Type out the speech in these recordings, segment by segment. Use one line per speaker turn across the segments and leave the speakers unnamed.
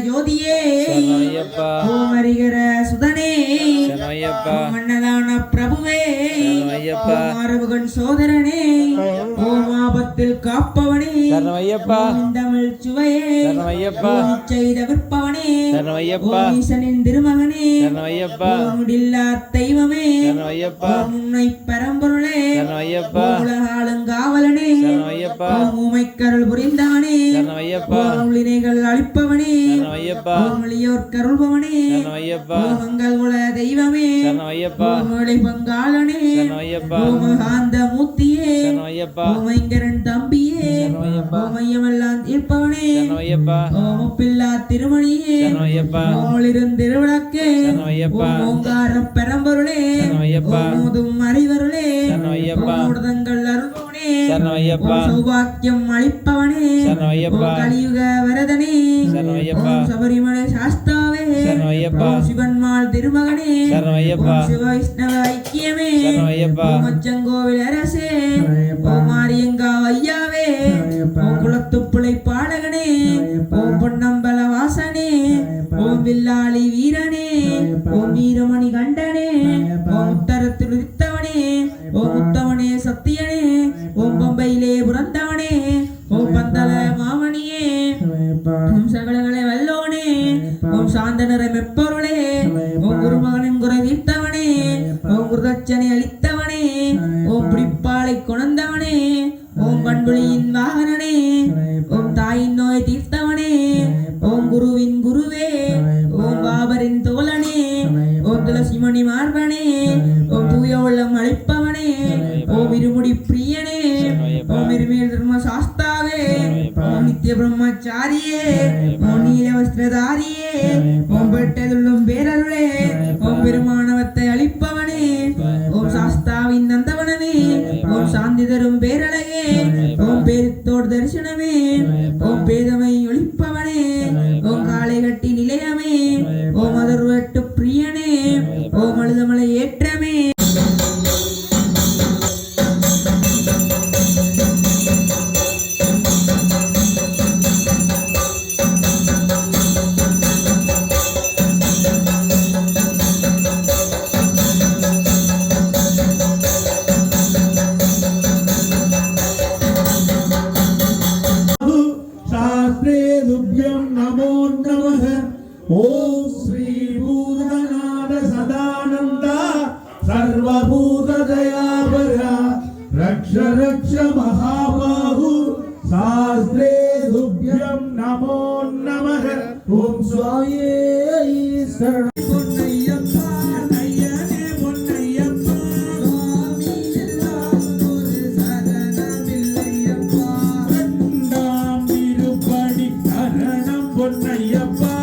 ஜோதியே ஓம் ஹரிகர சுதனே மன்னதான பிரபுவே ஓம் ஆறுமுகன் சோதரனே ஓம் ஆபத்தில் காப்பவனே ஓம் தமிழ் சுவையே ஓம் செய்த விற்பவனே ஓம் ஈசனின் திருமகனே ஓம் இல்லா தெய்வமே ஓம் உன்னை பரம்பொருளே ஓம் உலகாளுங்காவலனே ஓம் உமைக்கருள் புரிந்தவனே ஓம் உள்ளினைகள் அளிப்பவனே ஓம் எளியோர் கருள்பவனே ஓம் எங்கள் குல தெய்வமே ஓம் ஒளி பங்காளனே ஓம் மகாந்த மூர்த்தியே ஓம் ஐங்கரன் தம்பியே ஓம் ஐயமெல்லாம் தீர்ப்பவனே ஓம் ஒப்பில்லா திருமணியே ஓம் ஒளிருந்திருவிளக்கே ஓம் ஓங்கார பெரம்பொருளே ஓம் ஓதும் அறிவருளே ஓம் தங்கள் அருள்பவனே ஓம் சௌபாக்கியம் அளிப்பவனே ஓம் கலியுக வரதனே ஓம் சபரிமலை சாஸ்தாவே ஓம் சிவன்மாள் திருமகனே ஓம் சிவ வைஷ்ணவ ஐக்கியமே ஓம் அச்சங்கோவில் அரசே ஓம் ஆரியங்கா ஐயாவே ஓம் குலத்துப்புளை பாடகனே ஓம் பொன்னம்பல வாசனே ஓம் வில்லாளி வீரனே ஓம் வீரமணி கண்டனே ஓம் உத்தரத்தில் உதித்தவனே ஓம் உத்தவனே சத்தியனே ஓம் பம்பையிலே புறந்தவனே ஓம் பந்தல மாமணியே ஓம் சகலங்களை வல்லோனே ஓம் சாந்த நிறை மெப்பொருளே ஓம் குருமகனின் குறை தீர்த்தவனே ஓம் குருதட்சனை அளித்தவனே ஓம் பிடிப்பாளை கொணர்ந்தவனே ஓம் பண்புளியின் வாகனனே ஓம் தாயின் நோய் தீர்த்தவனே ஓம் குருவின் குருவே ஓம் பாபரின் தோழனே ஓம் துளசிமணி மார்பனே ஓம் தூய உள்ளம் அளிப்பவனே ஓம் இருமுடி பிரியனே ஓம் இருமேல் தர்ம சாஸ்தாவே ஓம் நித்திய பிரம்மச்சாரியே ஓம் நீல வஸ்திரதாரியே ஓம் பெட்டதுள்ளும் பேரருளே ஓம் பெருமானவத்தை அளிப்பவனே ஓம் சாஸ்தாவின் நந்தவனமே ஓம் சாந்தி தரும் பேரழகே ஓம் பேரித்தோடு தரிசனமே ஓம் பேதமை ஒழிப்பவனே ஓம் காலை கட்டி நிலையமே ஓம் அதர்வட்டு பிரியனே ஓம் அழுதமலை ஏற்றமே
ओम श्री भूतनाथ सदानंद सर्वभूत दयापरा रक्ष रक्ष महाबाहु शास्त्रे तुभ्यं नमो नमः ओम स्वाये शरण பொன்னையப்பா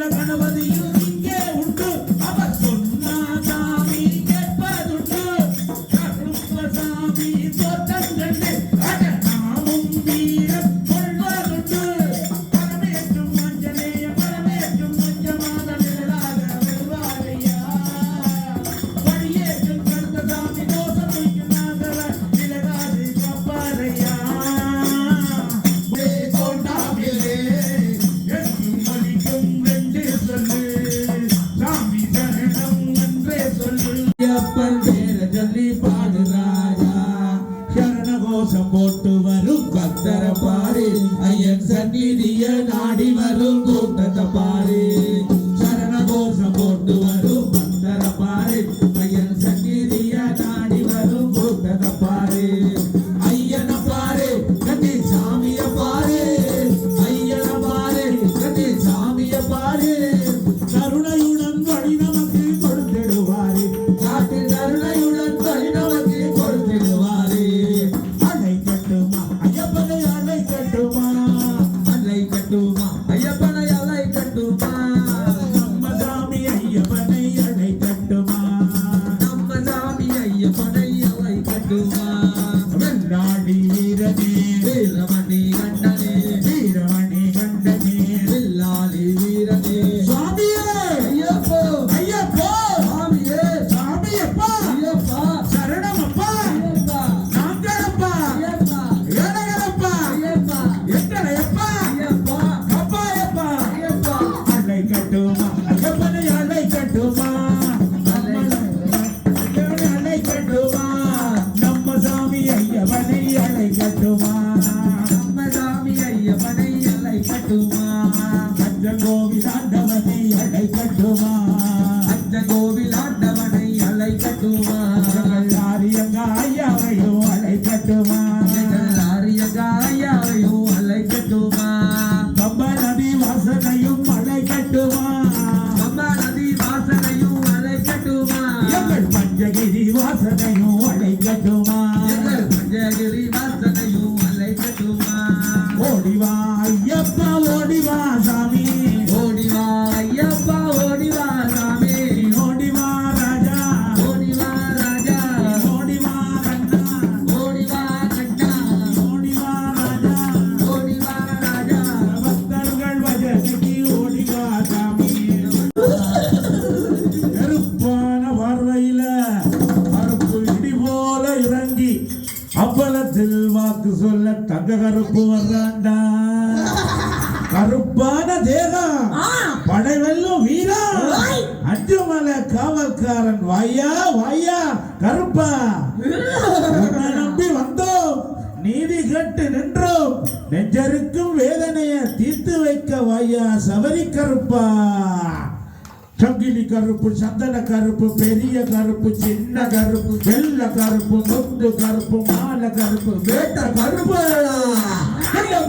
நல்ல கணபதியும் இங்கே உண்டு அவர் சொன்னா சாமி கேட்பதுண்டு கருப்பசாமி தோட்டங்கண்டு அட நாமும் வீரம் கொள்வதுண்டு பரமேற்றும் மஞ்சனேய பரமேற்றும் மஞ்சமான நிழலாக வருவாரையா வழியேற்றும் கருப்பசாமி தோசம் வைக்கும் நாகவர் நிலகாது கப்பாரையா கோட்டாவிலே எங்கும் ஒலிக்கும் ரெண்டே சொல்லு சாமி சரணம் என்றே சொல்லு ஐயப்பன் பேர சொல்லி பாடு ராஜா சரண கோஷம் போட்டு வரும் பக்தர பாரு ஐயன் சந்நிதிய நாடி வரும் கூட்டத்தை பாரு சரண கோஷம் போட்டு வரும் பக்தர பாரு ஐயன் சந்நிதிய நாடி வரும் கூட்டத்தை பாரு ஐயன பாரு கட்டி சாமிய பாரு ஐயன பாரு கட்டி சாமிய பாரு கருணையுடன் வழி நமக்கு கொடுத்திடுவாரு காட்டில் கருணையுடன் வழி நமக்கு கொடுத்திடுவாரு அலை கட்டுமா ஐயப்பனை அலை கட்டுமா அலை கட்டுமா ஐயப்பனை அலை கட்டுமா நம்ம சாமி ஐயப்பனை அலை கட்டுமா நம்ம சாமி ஐயப்பனை அலை கட்டுமா வெள்ளாடி வீரனே வீரமணி கண்டனே வீரமணி கண்டனே வில்லாளி வீரனே சுவாமியே ஐயப்போ ஐயப்போ சுவாமியே சாமியப்பா ஐயப்பா சரணமப்பா ஐயப்பா நாங்கரப்பா ஐயப்பா ஏனகரப்பா ஐயப்பா எட்டரையப்பா ஐயப்பா அப்பாயப்பா ஐயப்பா அலை கட்டுமா ஐயப்பனை அலை கட்டுமா அலை கட்டுமா நம்ம சாமி ஐயப்பனை அலை கட்டுமா நம்ம சாமி ஐயப்பனை அலை கட்டுமா அஞ்சங்கோவில் ஆண்டவனை அலை கட்டுமா அஞ்சங்கோவில் ஆண்டவனை அலை கட்டுமா ஆரியங்க ஐயாவையும் அலை கட்டுமா ஆரியங்க ஐயாவையும் அலை கட்டுமா கம்ப நதி வாசனையும் அலை கட்டுமா கம்ப நதி வாசனையும் அலை கட்டுமா எங்கள் பஞ்சகிரி வாசனையும் அலை கட்டுமா எங்கள் பஞ்சகிரி வாசனையும் அலை கட்டுமா ஓடிவா ஐயப்பா ஓடிவா சாமி ஓடிவா ஐயப்பா ஓடிவா சாமி ஓடிவா ராஜா ஓடிவா ராஜா ஓடிவா கண்ணா ஓடிவா கண்ணா ஓடிவா ராஜா ஓடிவா ராஜா பக்தர்கள் வஜனைக்கு ஓடிவா சாமி கருப்பான பார்வையில கருப்பு இடி போல இறங்கி அப்பளத்தில் வாக்கு சொல்ல தங்க கருப்பு வர்றாண்டா கருப்பான தேகம் படைவெல்லும் வீரா அஞ்சுமலை காவல்காரன் வாயா வாயா கருப்பா உன்னை நம்பி வந்தோம் நீதி கட்டு நின்றோம் நெஞ்சருக்கும் வேதனையை தீர்த்து வைக்க வாயா சபரி கருப்பா சங்கிலி கருப்பு சந்தன கருப்பு பெரிய கருப்பு சின்ன கருப்பு வெள்ள கருப்பு முத்து கருப்பு மாலை கருப்பு வேட்ட கருப்பு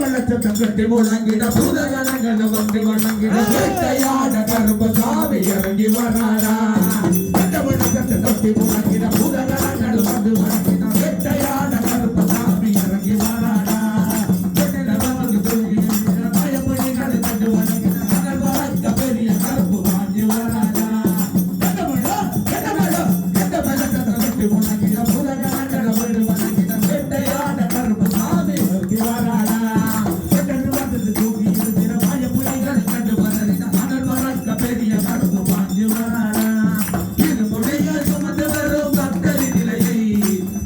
வெள்ளச்சத்தம் கட்டி முழங்கிட புதகணங்கள் வந்து வணங்கிட வேட்டையாட கருப்பு சாமி இறங்கி வராடா வெள்ளச்சத்தம் கட்டி முழங்கிட புதகணங்கள் வந்து வணங்கிட வேட்டையாட கருப்பு சாமி இறங்கி வராடா பெரிய கருப்பு வாங்கி வராடா உனக்கிட புதகணங்கள் வந்து வணங்கிட வேட்டையாட கருப்பு சாமி இறங்கி வராடா தூக்கி இருக்கிற மாய புலிகளை கண்டு வளரிட மணல் வளர்க்க பெரிய கருப்பு வாங்கி வராடா திருமுடிகள் சுமந்து வரும் பக்தரின் நிலையை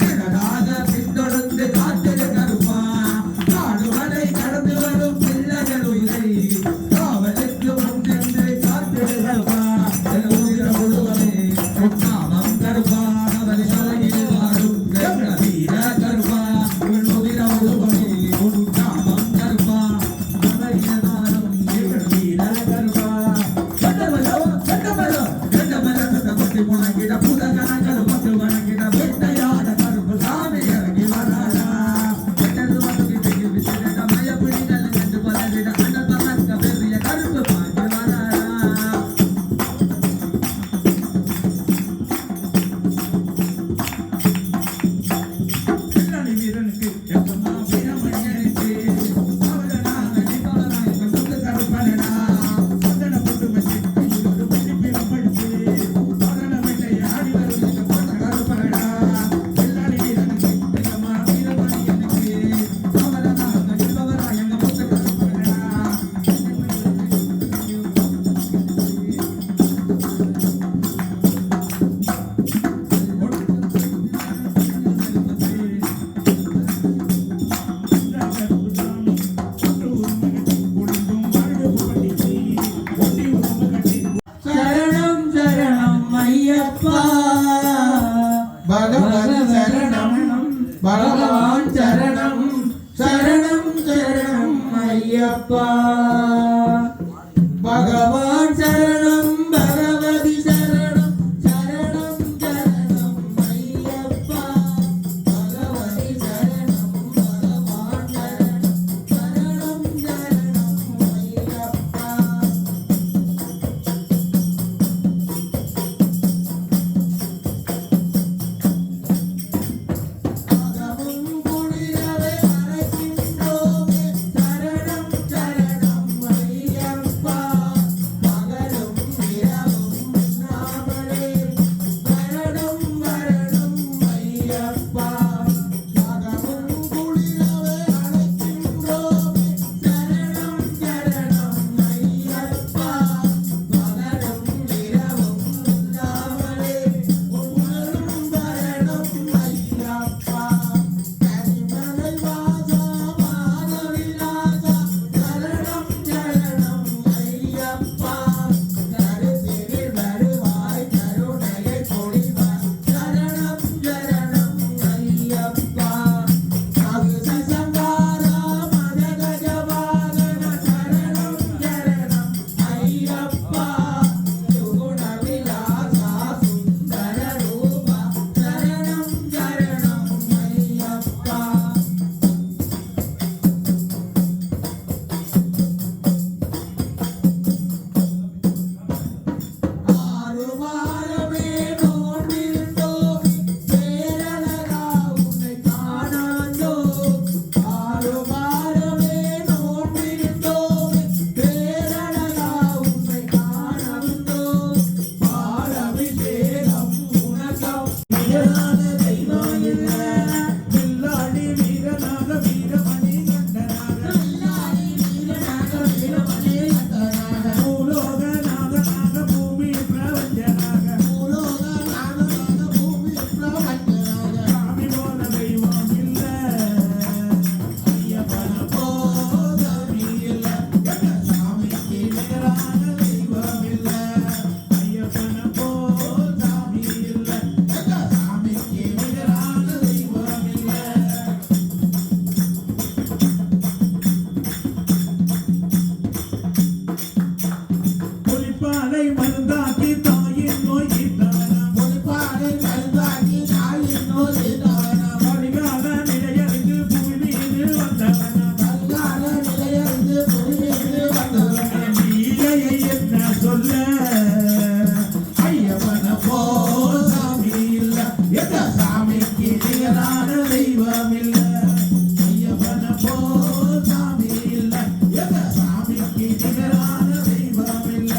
திறனாக பின்தொடர்ந்து காத்திரு கருப்பா காடுவரை கடந்து வரும் பிள்ளைகள் உயிரை காவலுக்கு முன்னின்று காத்திரு கருப்பா உயிர முழுவதே உன்னாமம் கருப்பா அவரை தலையில் வாழும் வீர கருப்பா உயிர முழுவதே உன்னாமம் கருப்பா முழங்கிட புதகணங்கள் வந்து வணங்கிட வேட்டையாட கருப்பு சாமி இறங்கி வராடா மயப்பிடிகள் கண்டு பலவிட அண்ணல் பகற்க பெரிய கருப்பு பாண்டி வராடா வீரனுக்கு வீரமணியனுக்கு அவரை நாங்கள் கருப்பனடா பகவான் சரணம் சரணம் சரணம் ஐயப்பா பகவான் சரணம் பகவதி சரணம் சரணம் சரணம் ஐயப்பா பகவதி சரணம் பகவான் சரணம் சரணம் சரணம் ஐயப்பா அகமும் குளிரவே அழைக்கின்றோமே சரணம் சரணம் ஐயப்பா பகலும் இரவும் உண்ணாமலே சரணம் வரணும் ஐயப்பா அகமும் குளிரவே அழைக்கின்றோமே சரணம் சரணம் ஐயப்பா பகலும் இரவும் உண்ணாமலே உணரும் வரணும் ஐயப்பா கனிமலை வாசா மாதவிலாசா சரணம் சரணம் ஐயப்பா கருத்தினில் வருவாய் கருணையை பொழிவாய் சரணம் சரணம் ஐயப்பா மகுச சங்காரா மதகஜ வாகன சரணம் சரணம் ஐயப்பா சுகுண விலாசா சுந்தர ரூபா சரணம் சரணம் ஐயப்பா ஆறு வாரமே நோன்பிருந்தோம் பேரழகா உன்னை காணாண்டோம் ஆறு வாரமே நோன்பிருந்தோம் பேரழகா உன்னை காணாண்டோம் பாலபிஷேகம் உனக்கம் வீரனாக தெய்வம் இல்ல வில்லாளி வீரனாக வீரமணி கண்டனாக வில்லாளி வீரனாக வீரமணி கண்டனாக பூலோகநாதனாக பூமி பிரபஞ்சனாக பூலோகநாதனாக பூமி பிரபஞ்சனாக சாமி போல தெய்வம் இல்ல ஐயப்பன போதமி இல்ல எங்க சாமிக்கு நிகரான தெய்வம் இல்ல ஐயப்பன போதமி இல்ல எங்க சாமிக்கு நிகரான தெய்வம் இல்ல பொலிப்பாலை மருந்தாக்கி தாயின் நோய் தீர்த்தவனா பொலிப்பாலை மருந்தாக்கி தாயின் நோய் தீர்த்தவனா பரிகால நிலையறிந்து பூமி மீது வந்தவனா பரிகால நிலையறிந்து பூமி மீது வந்தவனா நீலையை என்ன சொல்ல ஐயப்பன போல் சாமி இல்ல எந்த சாமிக்கு நிகரான தெய்வம் இல்ல ஐயப்பன போல் சாமி இல்ல எந்த சாமிக்கு நிகரான தெய்வம் இல்ல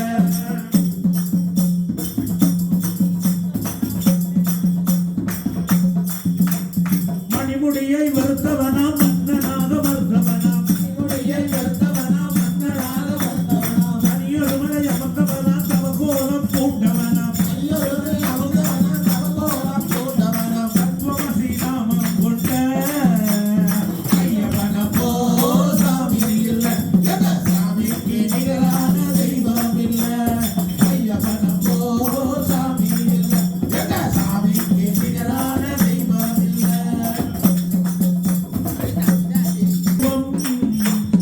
மணிமுடியை வருத்தவனா மன்னனாக மறுத்தவனா மணிமுடியை வருத்தவனா மன்னனாக மறுத்தவனா தனியொருமலை அமர்ந்தவனா தவகோலம் பூண்டவனா தனியொருமலை அமர்ந்தவனா தவகோலம் பூண்டவனா தத்துவமசி நாமம் கொண்ட ஐயப்பன போல் சாமி இல்ல எந்த சாமிக்கு நிகரான தெய்வம் இல்ல ஐயப்பன போல் சாமி இல்ல எந்த சாமிக்கு நிகரான தெய்வம் இல்ல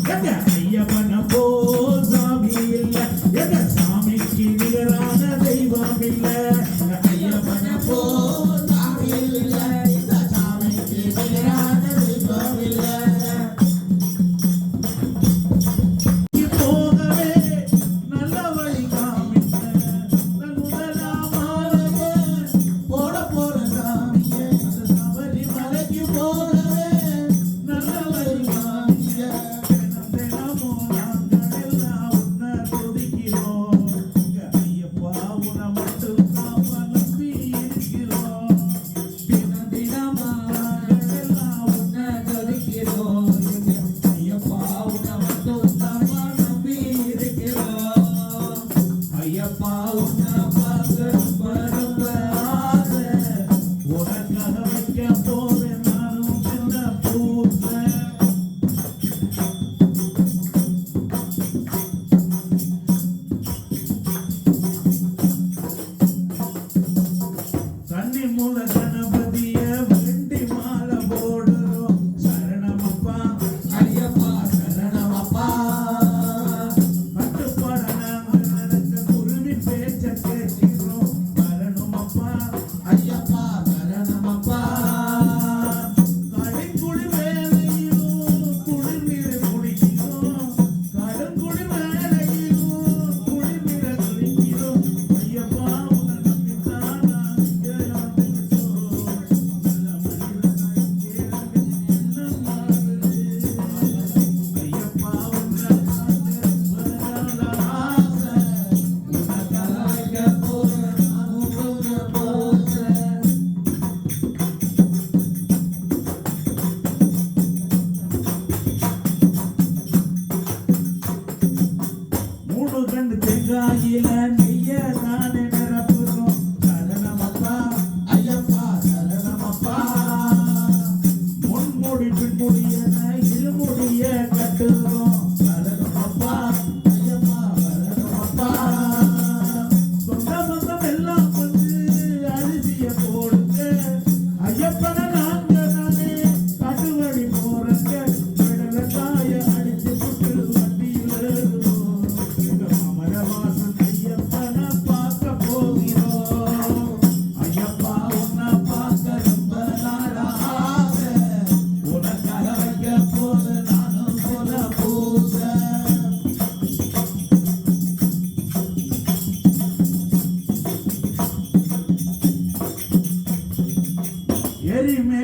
எங்க ஐயப்பன போல் சாமி இல்ல எங்க சாமிக்கு நிகரான தெய்வம் இல்ல ஐயப்பன போல் சாமி இல்ல இந்த சாமிக்கு நிகரான தெய்வம் இல்ல போகவே நல்ல வழி காமிக்க நல் முதலாமானவே போட போற சாமியே சபரி மலைக்கு போகவே நல்ல வழி காமிக்க தினம் தினமும் நாங்கள் எல்லாம் உன்னை துதிக்கிறோம் ஐயப்பா உன்னை மட்டும் நாம நம்பி இருக்கிறோம் தினம் தினமா நாங்கள் எல்லாம் உன்னை துதிக்கிறோம் ஐயப்பா உன்னை மட்டும் நாம நம்பி இருக்கிறோம் ஐயப்பா உன்னை பார்க்க ரொம்ப ரொம்ப ஆசை உனக்காக வைக்க போறேன் நானும் சின்ன பூசை கன்னி மூல கணபதிய வெண்டி மாலை போட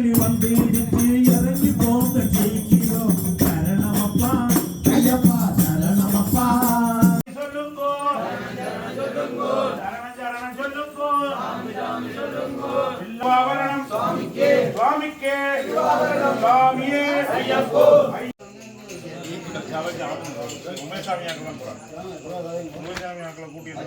மாவேலி வந்திடுச்சு இறங்கி போங்க ஜெயிக்கிறோம் சரணமப்பா ஐயப்பா சரணமப்பா சொல்லுங்கோ சரணம் சரணம் சொல்லுங்கோ ஆவரணம் சுவாமிக்கே சுவாமியே ஐயப்போ உமேசாமி ஆக்களை கூட்டிட்டு